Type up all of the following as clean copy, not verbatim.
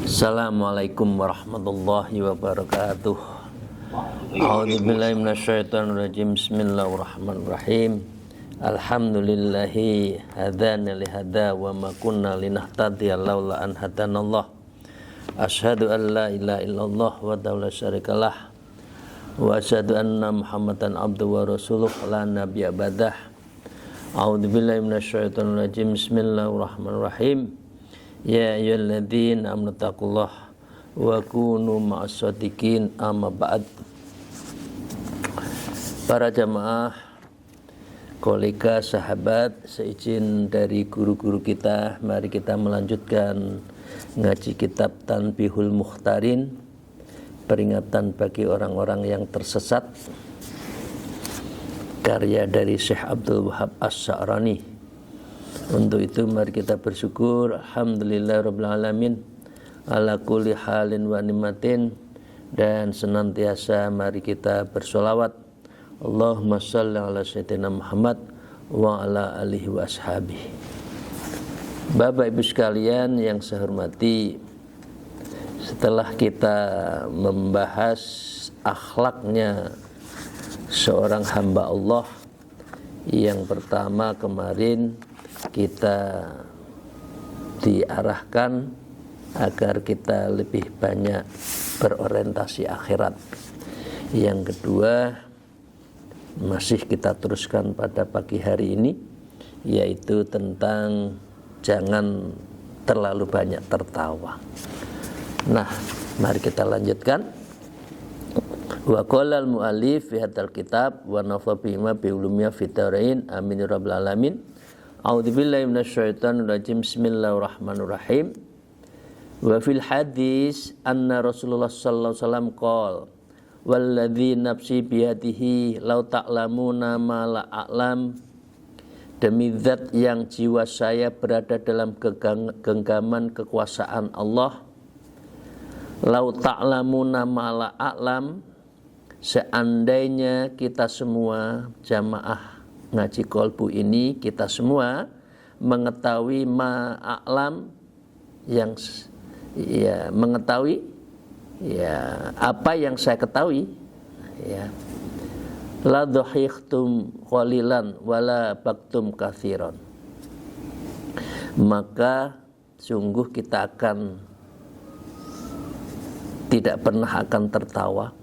Assalamualaikum warahmatullahi wabarakatuh. A'udzubillahi minasyaitonirrajim. Bismillahirrahmanirrahim. Alhamdulillahi hadana lihada wa ma kunna linahtadiya laula an hadanallah. Asyhadu an la ilaha illallah wa la syarikalah wa asyhadu anna Muhammadan abduhu wa rasuluh la nabiyya ba'dah. A'udzubillahi minasyaitonirrajim. Bismillahirrahmanirrahim. Ya ayyuhalladzina amanu taqullaha wa kunu ma'as-shadiqin, amma ba'd. Para jamaah, kolega, sahabat, seizin dari guru-guru kita, mari kita melanjutkan ngaji kitab Tanbihul Mukhtarin, peringatan bagi orang-orang yang tersesat, karya dari Syekh Abdul Wahab As-Sa'rani. Untuk itu mari kita bersyukur, alhamdulillahirabbil alamin ala kulli halin wa nimatin, dan senantiasa mari kita bersolawat Allahumma shalli ala sayyidina Muhammad wa ala alihi wa ashabihi. Bapak Ibu sekalian yang saya hormati, setelah kita membahas akhlaknya seorang hamba Allah, yang pertama kemarin kita diarahkan agar kita lebih banyak berorientasi akhirat. Yang kedua masih kita teruskan pada pagi hari ini, yaitu tentang jangan terlalu banyak tertawa. Nah, mari kita lanjutkan. Wa qala al-mu'allif fi hadzal kitab wa nafa bima bi ulumiyya fi tarain amin ya rabbal alamin. A'udzubillahi minasyaitonirrajim. Bismillahirrahmanirrahim. Wa fil hadis anna Rasulullah sallallahu alaihi wasallam qala walladzi nafsi biyadihi law ta'lamuna ma la a'lam, demi zat yang jiwa saya berada dalam genggaman kekuasaan Allah, law ta'lamuna ma la a'lam, seandainya kita semua jamaah ngaji kolbu ini, kita semua mengetahui ma'alam, yang ya mengetahui ya apa yang saya ketahui, ya la dhahikhtum qalilan wala baktum katsiran, maka sungguh kita akan tidak pernah akan tertawa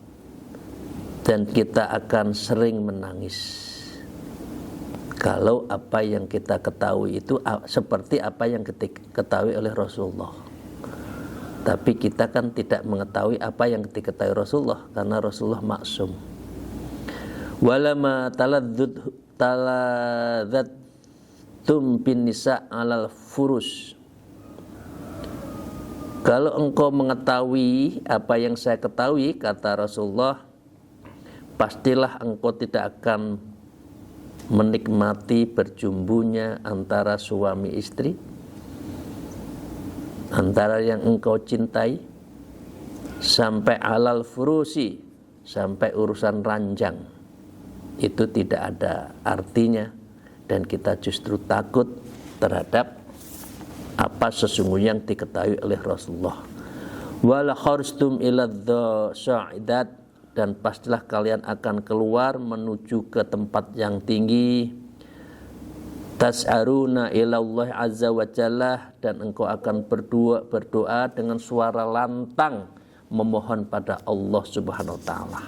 dan kita akan sering menangis kalau apa yang kita ketahui itu seperti apa yang diketahui oleh Rasulullah. Tapi kita kan tidak mengetahui apa yang diketahui Rasulullah, karena Rasulullah maksum. Walama taladzattum bin nisa alal furus, kalau engkau mengetahui apa yang saya ketahui, kata Rasulullah, pastilah engkau tidak akan menikmati berjumbunya antara suami istri, antara yang engkau cintai, sampai alal furusi, sampai urusan ranjang. Itu tidak ada artinya, dan kita justru takut terhadap apa sesungguhnya yang diketahui oleh Rasulullah. Wala kharstum ila dzaidat, dan pastilah kalian akan keluar menuju ke tempat yang tinggi. Tas'aruna ilallah azza wa jalla, dan engkau akan berdoa dengan suara lantang memohon pada Allah subhanahu wa ta'ala.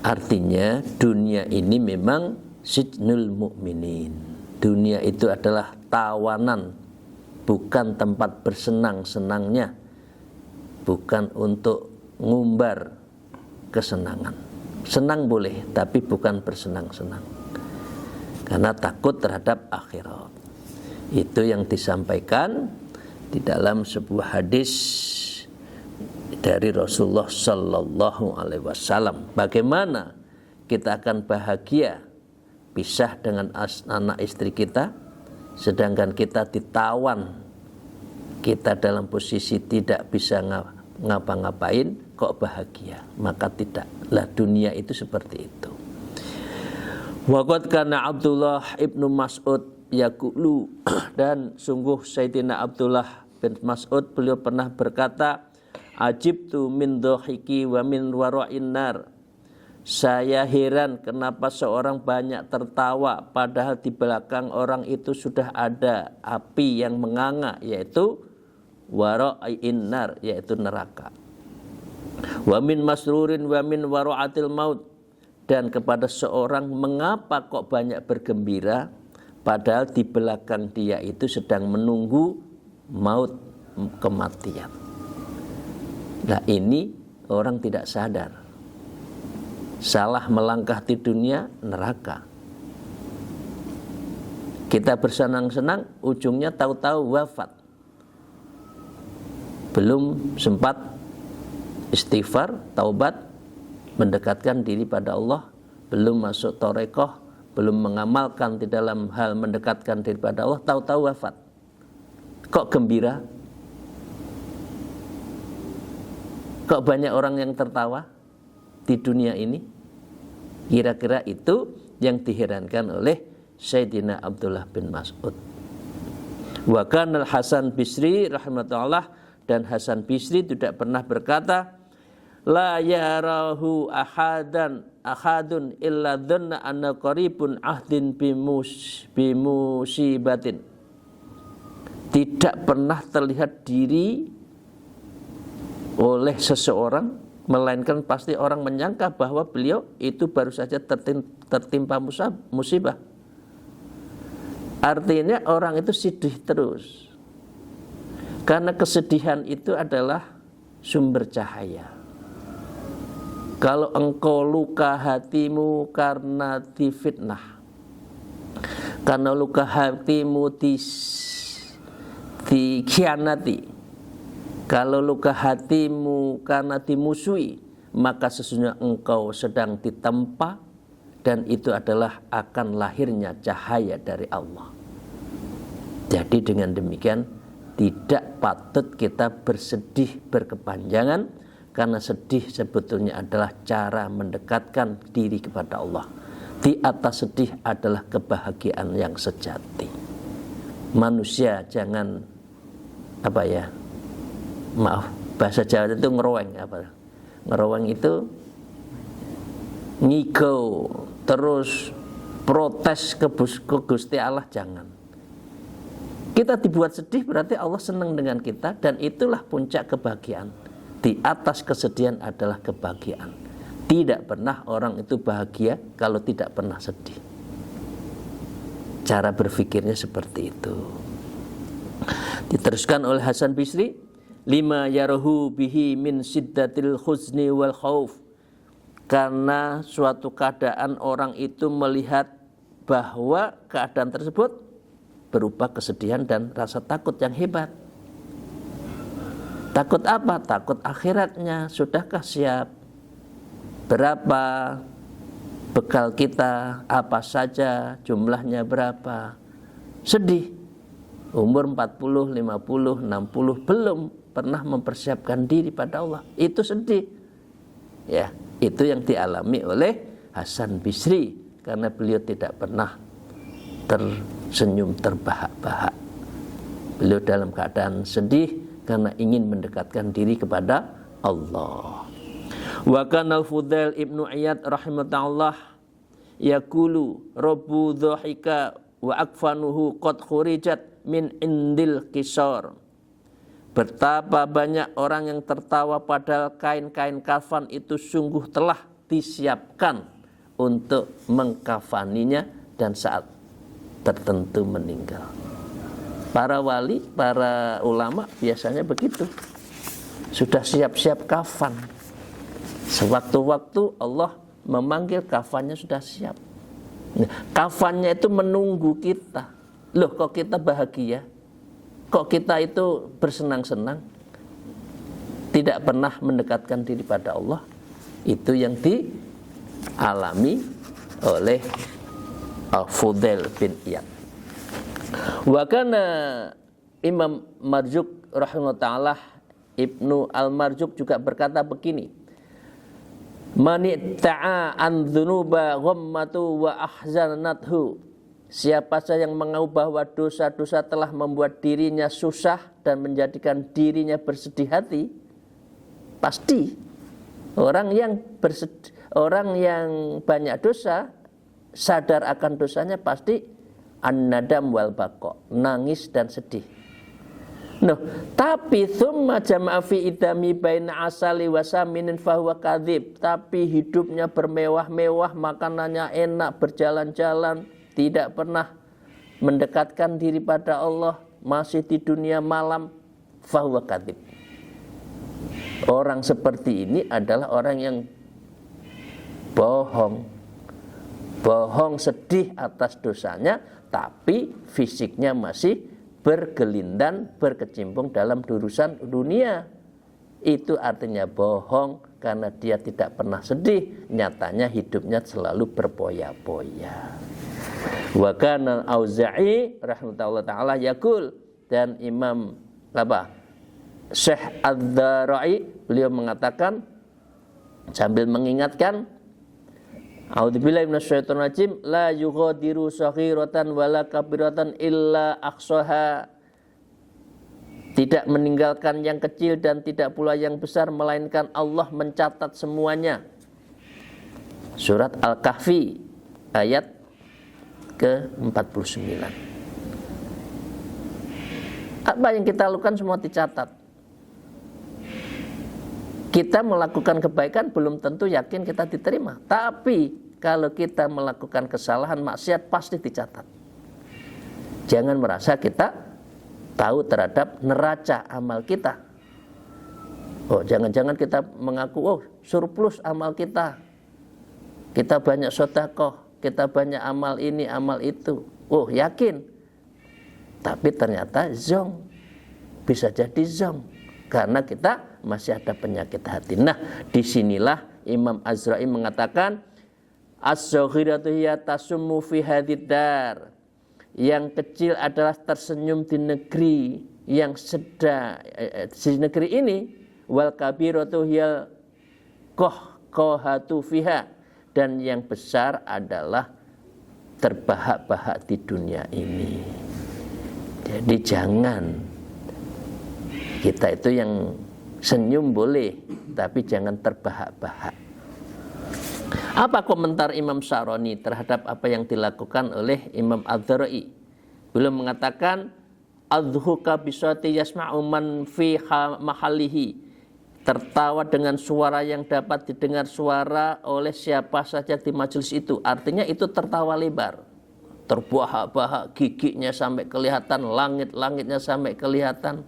Artinya dunia ini memang sijnul mu'minin. Dunia itu adalah tawanan, bukan tempat bersenang-senangnya, bukan untuk ngumbar kesenangan. Senang boleh, tapi bukan bersenang-senang, karena takut terhadap akhirat. Itu yang disampaikan di dalam sebuah hadis dari Rasulullah Sallallahu Alaihi Wasallam. Bagaimana kita akan bahagia pisah dengan anak istri kita, sedangkan kita ditawan, kita dalam posisi tidak bisa ngapa-ngapain, kok bahagia? Maka tidak. Lah dunia itu seperti itu. Waqad kana Abdullah ibnu Mas'ud yaqulu, dan sungguh Sayyidina Abdullah bin Mas'ud beliau pernah berkata, ajibtu min dhahiki wa min wara'in nar. Saya heran kenapa seorang banyak tertawa padahal di belakang orang itu sudah ada api yang menganga, yaitu wara'in nar, yaitu neraka. Wa min masrurin wa min wara'atil maut, dan kepada seorang mengapa kok banyak bergembira padahal di belakang dia itu sedang menunggu maut, kematian. Nah ini orang tidak sadar. Salah melangkah di dunia, neraka. Kita bersenang-senang, ujungnya tahu-tahu wafat. Belum sempat istighfar, taubat, mendekatkan diri pada Allah, belum masuk thariqah, belum mengamalkan di dalam hal mendekatkan diri pada Allah, tahu-tahu wafat. Kok gembira? Kok banyak orang yang tertawa di dunia ini? Kira-kira itu yang diherankan oleh Sayyidina Abdullah bin Mas'ud. Wa kana Hasan Bisri rahimahullah, dan Hasan Bisri tidak pernah berkata, la yarahu ahadun illa dhanna anna qaribun ahdin bimusibatin. Tidak pernah terlihat diri oleh seseorang, melainkan pasti orang menyangka bahwa beliau itu baru saja tertimpa musibah. Artinya orang itu sedih terus, karena kesedihan itu adalah sumber cahaya. Kalau engkau luka hatimu karena difitnah, karena luka hatimu dikhianati, kalau luka hatimu karena dimusuhi, maka sesungguhnya engkau sedang ditempa, dan itu adalah akan lahirnya cahaya dari Allah. Jadi dengan demikian tidak patut kita bersedih berkepanjangan, karena sedih sebetulnya adalah cara mendekatkan diri kepada Allah. Di atas sedih adalah kebahagiaan yang sejati. Manusia jangan bahasa Jawa itu ngeroweng. Ngeroweng itu ngigau, terus protes ke Gusti Allah, jangan. Kita dibuat sedih berarti Allah senang dengan kita, dan itulah puncak kebahagiaan. Di atas kesedihan adalah kebahagiaan. Tidak pernah orang itu bahagia kalau tidak pernah sedih. Cara berpikirnya seperti itu. Diteruskan oleh Hasan Bisri, lima yarahu bihi min siddatil khuzni wal khauf. Karena suatu keadaan orang itu melihat bahwa keadaan tersebut berupa kesedihan dan rasa takut yang hebat. Takut apa? Takut akhiratnya. Sudahkah siap? Berapa bekal kita? Apa saja? Jumlahnya berapa? Sedih. Umur 40, 50, 60 belum pernah mempersiapkan diri pada Allah. Itu sedih. Ya, itu yang dialami oleh Hasan Bisri, karena beliau tidak pernah tersenyum terbahak-bahak. Beliau dalam keadaan sedih karena ingin mendekatkan diri kepada Allah. Wa kana al-Fudail ibnu Iyad rahimahullah yaqulu rabbu dhahika wa akfanuhu qad khurijat min indil qisar. Betapa banyak orang yang tertawa padahal kain-kain kafan itu sungguh telah disiapkan untuk mengkafaninya dan saat tertentu meninggal. Para wali, para ulama biasanya begitu. Sudah siap-siap kafan. Sewaktu-waktu Allah memanggil, kafannya sudah siap. Nah, kafannya itu menunggu kita. Loh, kok kita bahagia? Kok kita itu bersenang-senang? tidak pernah mendekatkan diri pada Allah. Itu yang dialami oleh Fudail bin Iyad. Wa kana Imam Marzuq rahimahullah ta'ala, Ibnu Al-Marzuq juga berkata begini, Mani ta'a an dzunuba ghammatu wa ahzanathu. Siapa saja yang mengaku bahwa dosa-dosa telah membuat dirinya susah dan menjadikan dirinya bersedih hati, pasti orang yang banyak dosa, sadar akan dosanya, pasti an-nadam wal baqa, nangis dan sedih. Tapi thumma jama'a fi idami baina asali wa saminin fahuwa kadzib. Tapi hidupnya bermewah-mewah, makanannya enak, berjalan-jalan, tidak pernah mendekatkan diri pada Allah, masih di dunia malam, fahuwa kadzib. Orang seperti ini adalah orang yang bohong, sedih atas dosanya, tapi fisiknya masih bergelindan, berkecimpung dalam urusan dunia. Itu artinya bohong, karena dia tidak pernah sedih, nyatanya hidupnya selalu berpoya-poya. Wa kana Auza'i rahimahullah ta'ala yaqul, dan Imam Syekh Adz-Dzara'i, beliau mengatakan sambil mengingatkan, A'udzubillahi minasyaitonir rajim, la yughadiru saghiratan wala kabiratan illa aqsaha. Tidak meninggalkan yang kecil dan tidak pula yang besar, melainkan Allah mencatat semuanya. Surat Al-Kahfi ayat ke-49. Apa yang kita lakukan semua dicatat. Kita melakukan kebaikan belum tentu yakin kita diterima. Tapi kalau kita melakukan kesalahan, maksiat, pasti dicatat. Jangan merasa kita tahu terhadap neraca amal kita. Jangan-jangan kita mengaku, surplus amal kita. Kita banyak sedekah, kita banyak amal ini, amal itu. Yakin. Tapi ternyata zong. Bisa jadi zong. Karena kita masih ada penyakit hati. Nah, disinilah Imam Azra'i mengatakan, as-saghiratu hiya tasummu fi hadid dar. Yang kecil adalah tersenyum di negeri yang sedang, di negeri ini. Wal kabiratu hiya qahqahatu fiha. Dan yang besar adalah terbahak-bahak di dunia ini. Jadi jangan, kita itu yang senyum boleh, tapi jangan terbahak-bahak. Apa komentar Imam Syaroni terhadap apa yang dilakukan oleh Imam Adz-Dzara'i? Beliau mengatakan, adhuka bisati yasma'u man fi mahallihi. Tertawa dengan suara yang dapat didengar suara oleh siapa saja di majelis itu. Artinya itu tertawa lebar, terbahak-bahak, giginya sampai kelihatan, langit-langitnya sampai kelihatan.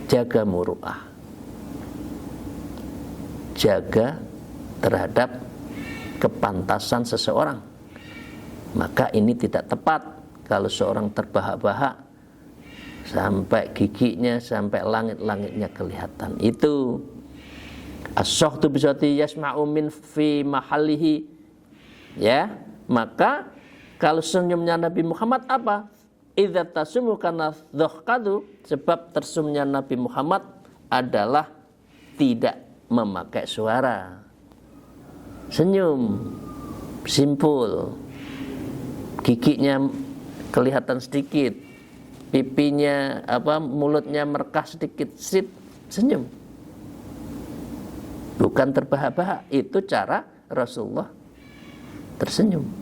Jaga muru'ah, jaga terhadap kepantasan seseorang. Maka ini tidak tepat kalau seorang terbahak-bahak sampai giginya, sampai langit-langitnya kelihatan. Itu as-sakhtu bisati yasma'u min fi mahallihi. Ya, maka kalau senyumnya Nabi Muhammad apa? Idza tasumu kana dhahqadu, sebab tersumnya Nabi Muhammad adalah tidak memakai suara. Senyum simpul, giginya kelihatan sedikit, pipinya mulutnya merkah sedikit, senyum. Bukan terbahak-bahak, itu cara Rasulullah tersenyum.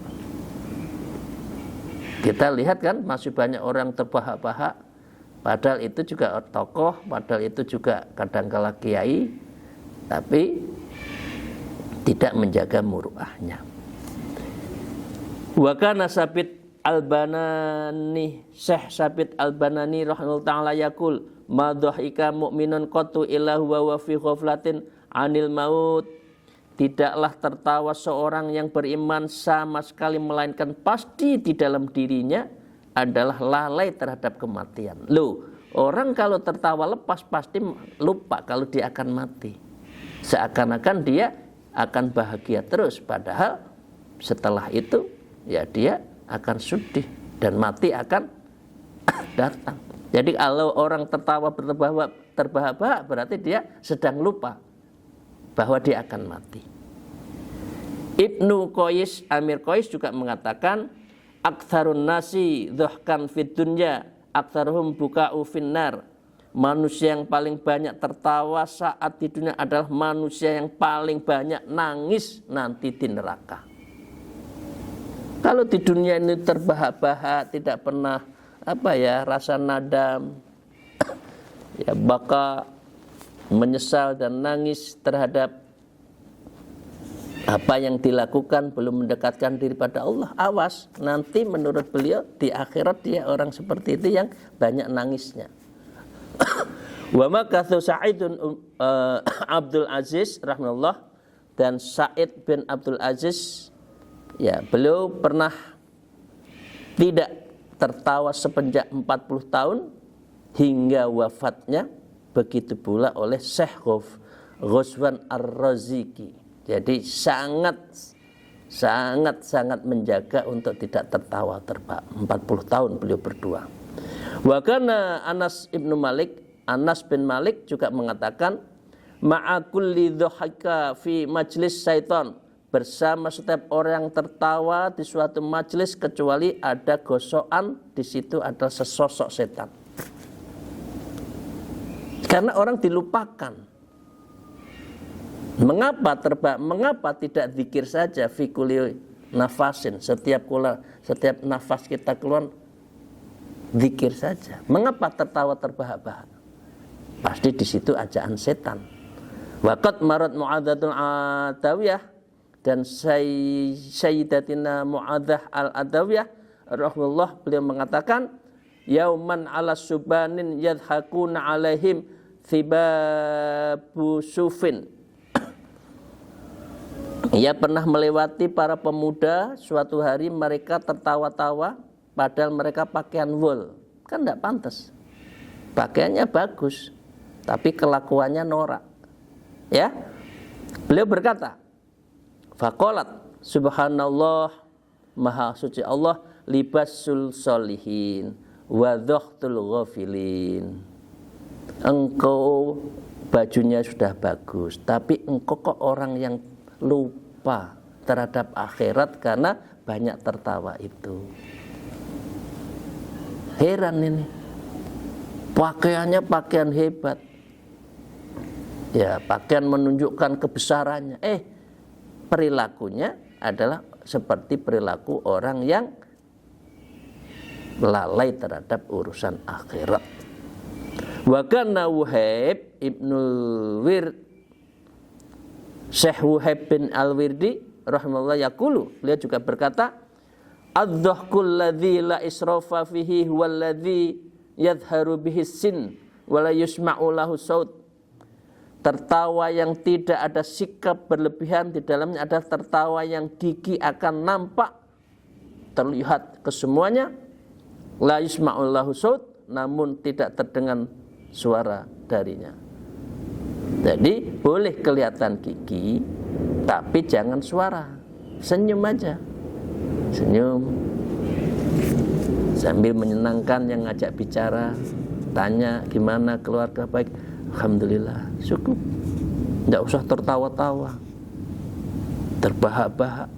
Kita lihat kan masih banyak orang terbahak-bahak, padahal itu juga tokoh, padahal itu juga kadangkala kiai, tapi tidak menjaga muruahnya. Wa kana Sabit Al-Banani, Syekh Sabit Al-Banani rahimahullah ta'ala yaqul, ma dhahika mu'minun qattu illa huwa fi ghaflatin 'anil maut. Tidaklah tertawa seorang yang beriman sama sekali, melainkan pasti di dalam dirinya adalah lalai terhadap kematian. Orang kalau tertawa lepas pasti lupa kalau dia akan mati. Seakan-akan dia akan bahagia terus, padahal setelah itu ya dia akan sedih dan mati akan datang. Jadi kalau orang tertawa terbahak-bahak berarti dia sedang lupa bahwa dia akan mati. Ibnu Qais, Amir Qais juga mengatakan, aktsarun nasi dhahkan fid dunya aktsaruhum buka'u finnar. Manusia yang paling banyak tertawa saat di dunia adalah manusia yang paling banyak nangis nanti di neraka. Kalau di dunia ini terbahak-bahak, tidak pernah rasa nadam, ya baka menyesal dan nangis terhadap apa yang dilakukan, belum mendekatkan diri pada Allah, awas, nanti menurut beliau di akhirat dia orang seperti itu yang banyak nangisnya. Wa makathu Sa'idun Abdul Aziz rahimahullah, dan Sa'id bin Abdul Aziz, ya beliau pernah tidak tertawa sepenjak 40 tahun hingga wafatnya. Begitu pula oleh Syekh Ghazwan Ar-Raziki. Jadi sangat menjaga untuk tidak tertawa terbahak. 40 tahun beliau berdua. Wa kana Anas bin Malik juga mengatakan, ma'a kulli dhahika fi majlis syaitan, bersama setiap orang yang tertawa di suatu majlis kecuali ada gosokan, di situ ada sesosok setan. Karena orang dilupakan. Mengapa tidak zikir saja fi kulli nafasin, setiap nafas kita keluar zikir saja. Mengapa tertawa terbahak-bahak? Pasti di situ ajaan setan. Waqad marat Mu'adzatul Adawiyah, dan Sayyidatina Mu'adzah al-Adawiyah rahimahullah, beliau mengatakan, yauman ala subanin yadhakuna alaihim thibabu sufin. Ia pernah melewati para pemuda, suatu hari mereka tertawa-tawa padahal mereka pakaian wol. Kan tidak pantas. Pakaiannya bagus, tapi kelakuannya norak. Ya. Beliau berkata, faqalat subhanallah, maha suci Allah, libasul solihin wa dhakhtul ghafilin. Engkau bajunya sudah bagus, tapi engkau kok orang yang lupa terhadap akhirat karena banyak tertawa itu. Heran ini. Pakaiannya pakaian hebat. Ya, pakaian menunjukkan kebesarannya. Perilakunya adalah seperti perilaku orang yang lalai terhadap urusan akhirat. Wa kana Wuhaib ibnul Wird, Syekh Wuhaib bin Al-Wirdi rahimahullah yaqulu, beliau juga berkata, adh-dhahkul ladzi la israfa fihi huwal ladzi yadhharu bihi sin wa la yusma'u lahu saut. Tertawa yang tidak ada sikap berlebihan di dalamnya adalah tertawa yang gigi akan nampak, terlihat kesemuanya, la yusma'u lahu saut, namun tidak terdengar suara darinya. Jadi boleh kelihatan gigi, tapi jangan suara. Senyum aja, senyum sambil menyenangkan yang ngajak bicara, tanya gimana keluarga, baik, alhamdulillah, cukup. Tidak usah tertawa-tawa, terbahak-bahak,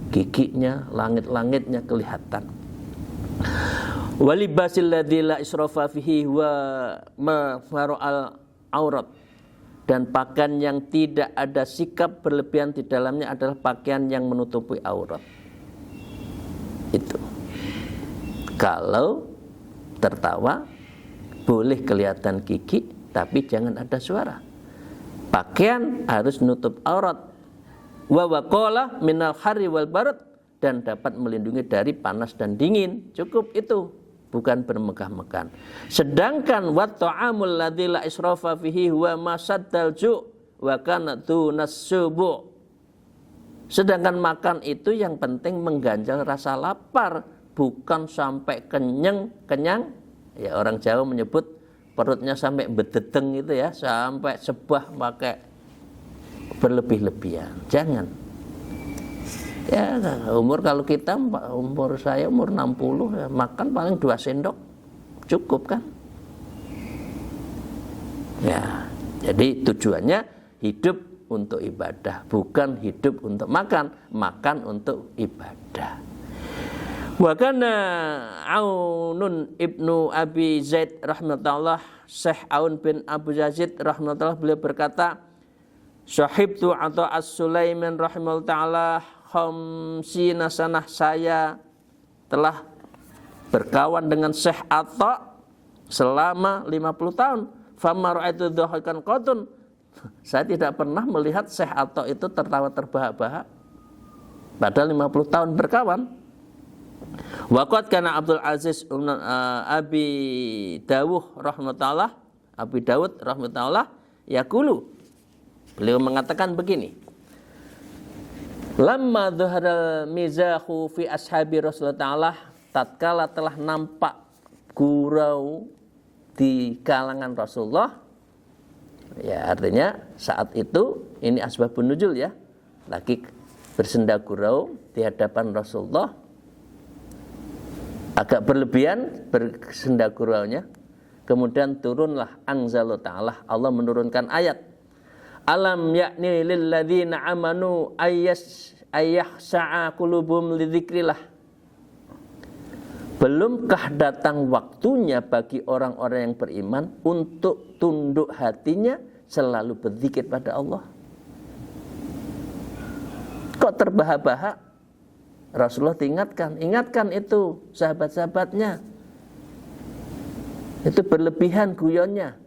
giginya, langit-langitnya kelihatan. Walibasil ladzi la israfa fihi wa mafaru'al aurat, dan pakaian yang tidak ada sikap berlebihan di dalamnya adalah pakaian yang menutupi aurat. Itu. Kalau tertawa boleh kelihatan gigi, tapi jangan ada suara. Pakaian harus nutup aurat. Wa waqala minal harri wal barad, dan dapat melindungi dari panas dan dingin. Cukup itu, bukan bermegah-megah. Sedangkan wa ta'amul ladzi la israfa fihi huwa masaddal ju' wa kana dunas subu'. Sedangkan makan itu yang penting mengganjal rasa lapar, bukan sampai kenyang. Ya, orang Jawa menyebut perutnya sampai bededeng itu ya, sampai sebah pakai berlebih-lebihan. Jangan. Ya, umur kalau kita, umur saya umur 60 ya, makan paling 2 sendok cukup kan? Ya, jadi tujuannya hidup untuk ibadah, bukan hidup untuk makan, makan untuk ibadah. Wa kana Aunun ibnu Abi Zaid rahmatullah, Syekh Aun bin Abu Yazid rahmatullah, beliau berkata, Syahibtu atau As-Sulaiman rahimahullah ta'ala khamsina sanah, saya telah berkawan dengan Syekh Atta selama 50 tahun. Fama ra'aitu dhahikan qatun, saya tidak pernah melihat Syekh Atta itu tertawa terbahak-bahak padahal 50 tahun berkawan. Waqad kana Abdul Aziz Abi Dawud rahmatullah, Abi Dawud rahmatullah yaqulu, beliau mengatakan begini, lamma dhaharal mizahu fi ashabi Rasulullah ta'ala, tatkala telah nampak gurau di kalangan Rasulullah, ya artinya saat itu ini asbabun nuzul ya, lagi bersenda gurau di hadapan Rasulullah, agak berlebihan bersenda guraunya, kemudian turunlah anzalu ta'ala, Allah menurunkan ayat, alam yakni lil ladzina amanu ayyahsa'a qulubum lidzikrillah, belumkah datang waktunya bagi orang-orang yang beriman untuk tunduk hatinya selalu berzikir pada Allah. Kok terbahak-bahak? Rasulullah ingatkan itu sahabat-sahabatnya. Itu berlebihan guyonnya.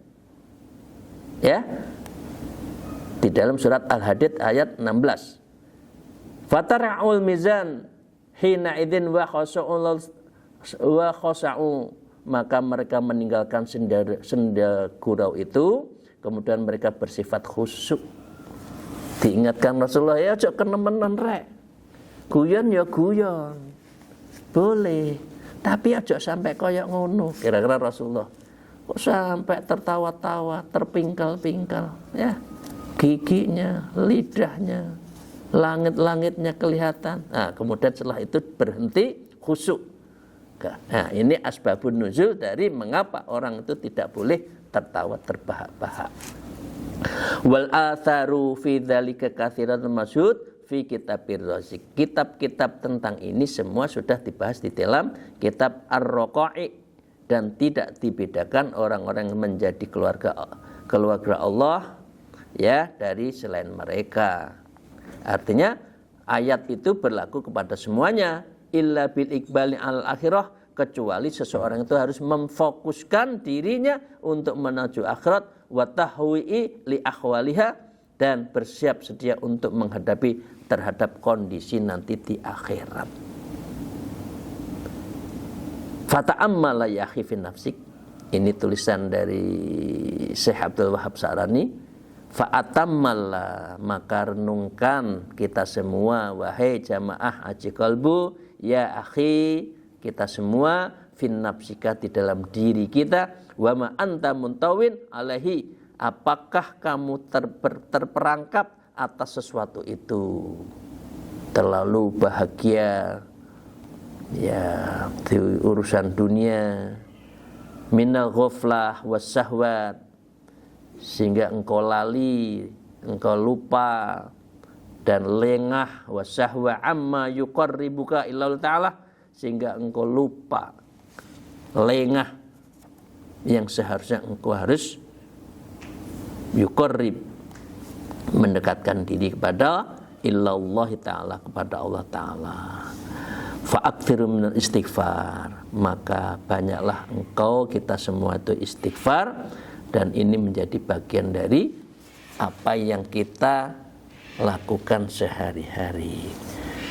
Ya. Di dalam surat Al-Hadid ayat 16. Fatara'ul mizan hina idzin wa khasa'u, maka mereka meninggalkan senda gurau itu, kemudian mereka bersifat khusyuk. Diingatkan Rasulullah, ya ojo kenemenan rek, guyon ya guyon boleh, tapi ojo sampai koyok ngono. Kira-kira Rasulullah kok sampai tertawa-tawa, terpingkal-pingkal ya, giginya, lidahnya, langit-langitnya kelihatan. Nah, kemudian setelah itu berhenti khusyuk. Nah, ini asbabun nuzul dari mengapa orang itu tidak boleh tertawa terbahak-bahak. Wal atharu fi dzalika katsiratun masyhud fi kitabir razik. Kitab-kitab tentang ini semua sudah dibahas di dalam kitab Ar-Raqa'i, dan tidak dibedakan orang-orang yang menjadi keluarga Allah ya dari selain mereka. Artinya ayat itu berlaku kepada semuanya, illa bil iqbali al akhirah, kecuali seseorang itu harus memfokuskan dirinya untuk menuju akhirat, wa tahwi'i li akhwaliha, dan bersiap sedia untuk menghadapi terhadap kondisi nanti di akhirat. Fata'ammala ya akhi fi nafsik, ini tulisan dari Syekh Abdul Wahab Sa'rani. Fa'atammala, maka renungkan kita semua, wahai jamaah aji kalbu, ya akhi, kita semua, fin nafsika, di dalam diri kita, wa ma anta muntawin alaihi, apakah kamu terperangkap atas sesuatu itu, terlalu bahagia ya di urusan dunia, minal ghaflah was syahwat, sehingga engkau lali, engkau lupa dan lengah, wasyahwa amma yuqarribuka illallah ta'ala, sehingga engkau lupa, lengah yang seharusnya engkau harus yuqarrib, mendekatkan diri kepada illallah ta'ala, kepada Allah ta'ala. Fa'aktsiru minal istighfar, maka banyaklah engkau, kita semua itu istighfar, dan ini menjadi bagian dari apa yang kita lakukan sehari-hari.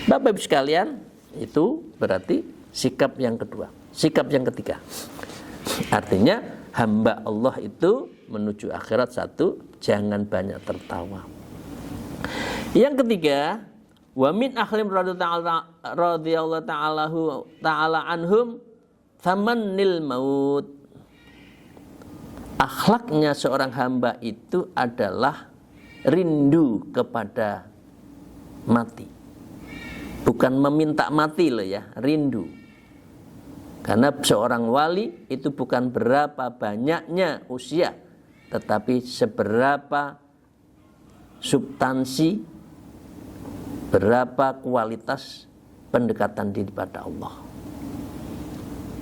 Bapak Ibu sekalian, itu berarti sikap yang kedua. Sikap yang ketiga, artinya hamba Allah itu menuju akhirat, satu, jangan banyak tertawa. Yang ketiga, wa min akhlim radhiyallahu ta'ala anhum thamannil maut, akhlaknya seorang hamba itu adalah rindu kepada mati. Bukan meminta mati loh ya, rindu. Karena seorang wali itu bukan berapa banyaknya usia, tetapi seberapa substansi, berapa kualitas pendekatan diri pada Allah.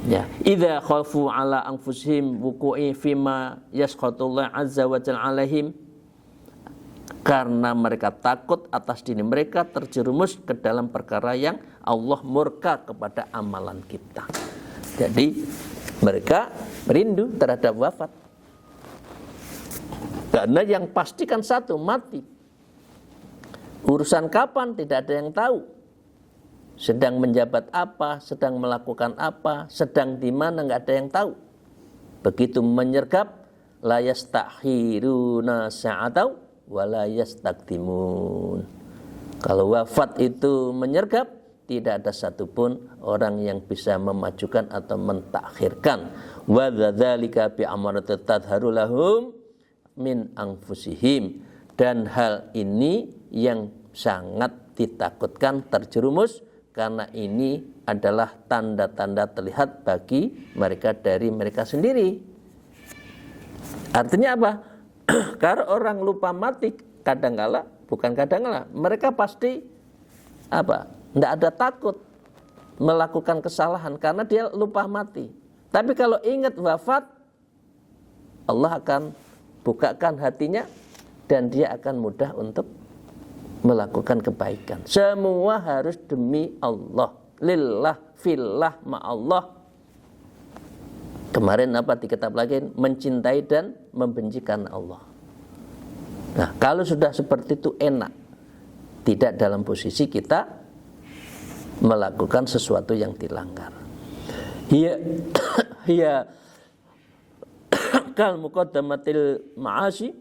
Ya, idza khafu ala anfusihim wuqu'i fima yasqatullah azza wa jalla alaihim, karena mereka takut atas diri mereka terjerumus ke dalam perkara yang Allah murka kepada amalan kita. Jadi mereka merindu terhadap wafat. Karena yang pasti kan satu, mati. Urusan kapan tidak ada yang tahu. Sedang menjabat apa, sedang melakukan apa, sedang di mana nggak ada yang tahu. Begitu menyergap, la yastakhiruna sa'atau wa la yastaqdimun. Kalau wafat itu menyergap, tidak ada satupun orang yang bisa memajukan atau mentakhirkan. Wa dzalika bi amrati tadharu lahum min anfusihim, dan hal ini yang sangat ditakutkan terjerumus, karena ini adalah tanda-tanda terlihat bagi mereka dari mereka sendiri. Artinya apa? Kalau orang lupa mati kadangkala, bukan kadangkala, mereka pasti apa? Tidak ada takut melakukan kesalahan karena dia lupa mati. Tapi kalau ingat wafat, Allah akan bukakan hatinya dan dia akan mudah untuk melakukan kebaikan. Semua harus demi Allah, lillah, fillah, ma'allah. Kemarin apa di kitab lagi, mencintai dan membenci karena Allah. Nah, kalau sudah seperti itu enak, tidak dalam posisi kita melakukan sesuatu yang dilanggar. Hiya kal muqaddamatil ma'asi,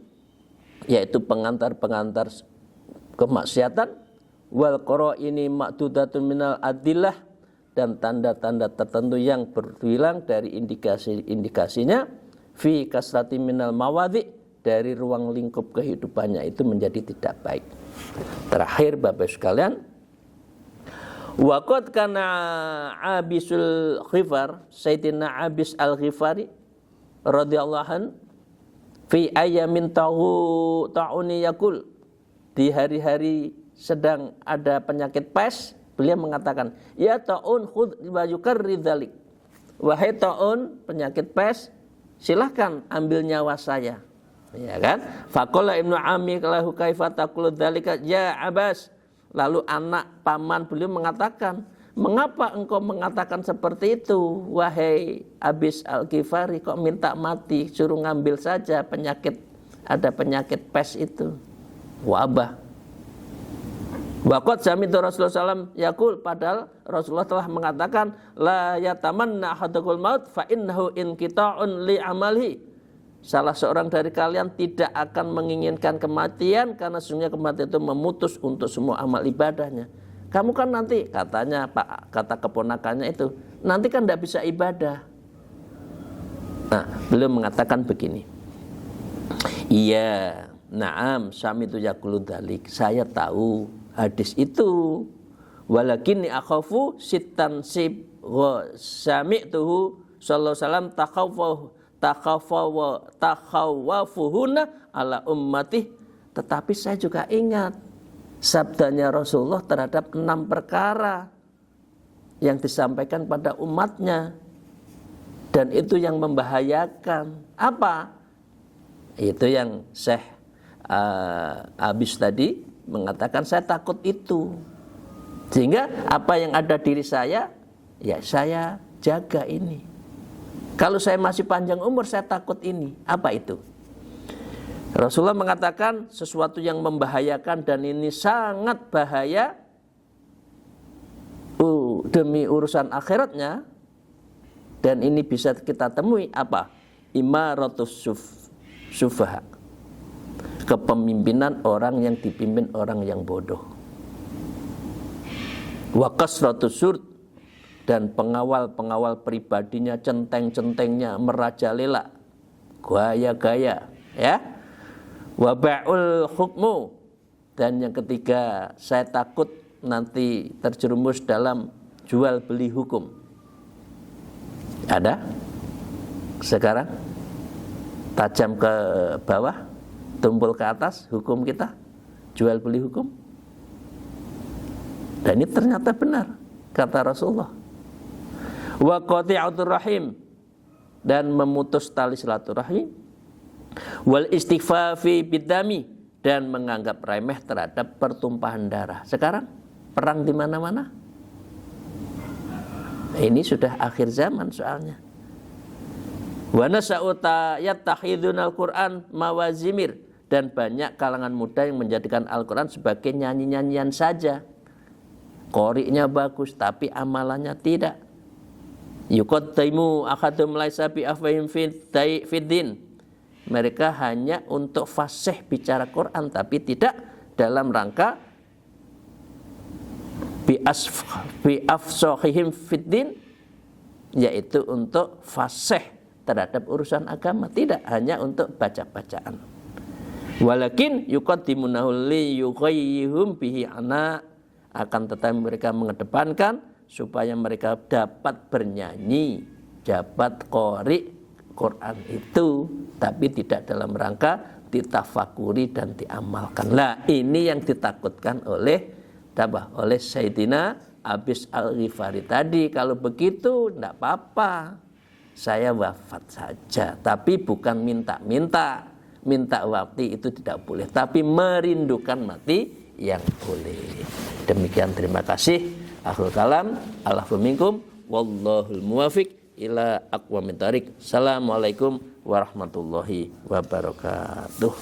yaitu pengantar-pengantar kemaksiatan, wal qara'ini ma'dudatun minal adillah, dan tanda-tanda tertentu yang berbilang dari indikasi-indikasinya, fi kasrati minal mawadhi, dari ruang lingkup kehidupannya itu menjadi tidak baik. Terakhir Bapak sekalian, waqad kana Abisul Ghifar, Sayyidina Abis Al-Ghifari radhiyallahu an, fi ayamin ta'uni yakul, di hari-hari sedang ada penyakit pes, beliau mengatakan, ya ta'un khudh wa yukarri dzalik, wahai ta'un, penyakit pes, silahkan ambil nyawa saya. Ya kan? Faqala Ibnu Ammi lahu kaifa taqulu dzalika ya Abbas, lalu anak paman beliau mengatakan, mengapa engkau mengatakan seperti itu wahai Abis Al-Ghifari, kok minta mati, suruh ngambil saja penyakit, ada penyakit pes itu, wabah. Waqad sami'tu Rasulullah SAW yaqul, padahal Rasulullah telah mengatakan, la yatamanna ahadukum maut fa innahu inqita'un li amalihi, salah seorang dari kalian tidak akan menginginkan kematian karena sesungguhnya kematian itu memutus untuk semua amal ibadahnya. Kamu kan nanti, katanya Pak, kata keponakannya itu, nanti kan tidak bisa ibadah. Nah, beliau mengatakan begini, iya, na'am, sami'tu yaqulu dzalik, saya tahu hadis itu, walakinni akhafu sittan sib wa sami'tuhu sallallahu alaihi wasallam takhawwafuhunna ala ummatih, tetapi saya juga ingat sabdanya Rasulullah terhadap 6 perkara yang disampaikan pada umatnya, dan itu yang membahayakan. Apa? Itu yang Syekh Abis tadi mengatakan, saya takut itu, sehingga apa yang ada diri saya, ya saya jaga ini. Kalau saya masih panjang umur, saya takut ini. Apa itu? Rasulullah mengatakan sesuatu yang membahayakan, dan ini sangat bahaya demi urusan akhiratnya, dan ini bisa kita temui apa? Imaratus sufaha, kepemimpinan orang yang dipimpin orang yang bodoh. Wa kasratus surd, dan pengawal-pengawal pribadinya, centeng-centengnya merajalela, gaya-gaya, ya. Wa ba'ul hukmu, dan yang ketiga, saya takut nanti terjerumus dalam jual beli hukum. Ada sekarang tajam ke bawah, tumpul ke atas hukum kita, jual beli hukum. Dan ini ternyata benar kata Rasulullah. Wa qati'atur rahim, dan memutus tali silaturahim. Wal istighfafi bidami, dan menganggap remeh terhadap pertumpahan darah. Sekarang perang di mana-mana. Ini sudah akhir zaman soalnya. Wa nasa'uta yattakhidunal Qur'an mawazimir, dan banyak kalangan muda yang menjadikan Al-Qur'an sebagai nyanyi-nyanyian saja. Qori'nya bagus tapi amalannya tidak. Yuqaddimu akhadum laisa bi afwahim fiddin. Mereka hanya untuk fasih bicara Quran, tapi tidak dalam rangka bi afsahihim fiddin, yaitu untuk fasih terhadap urusan agama, tidak hanya untuk baca-bacaan. Walakin yuqaddimunahu li yughayyihum bihi ana, akan tetapi mereka mengedepankan supaya mereka dapat bernyanyi, dapat qori Quran itu, tapi tidak dalam rangka ditafakuri dan diamalkan. Nah, ini yang ditakutkan oleh Sayyidina Abis Al-Ghifari tadi. Kalau begitu tidak apa-apa, saya wafat saja, tapi bukan minta wafat itu tidak boleh, tapi merindukan mati yang boleh. Demikian, terima kasih. Akhirul kalam, Allahu minkum, wallahul muwafiq ila aqwamit thariq. Assalamualaikum warahmatullahi wabarakatuh.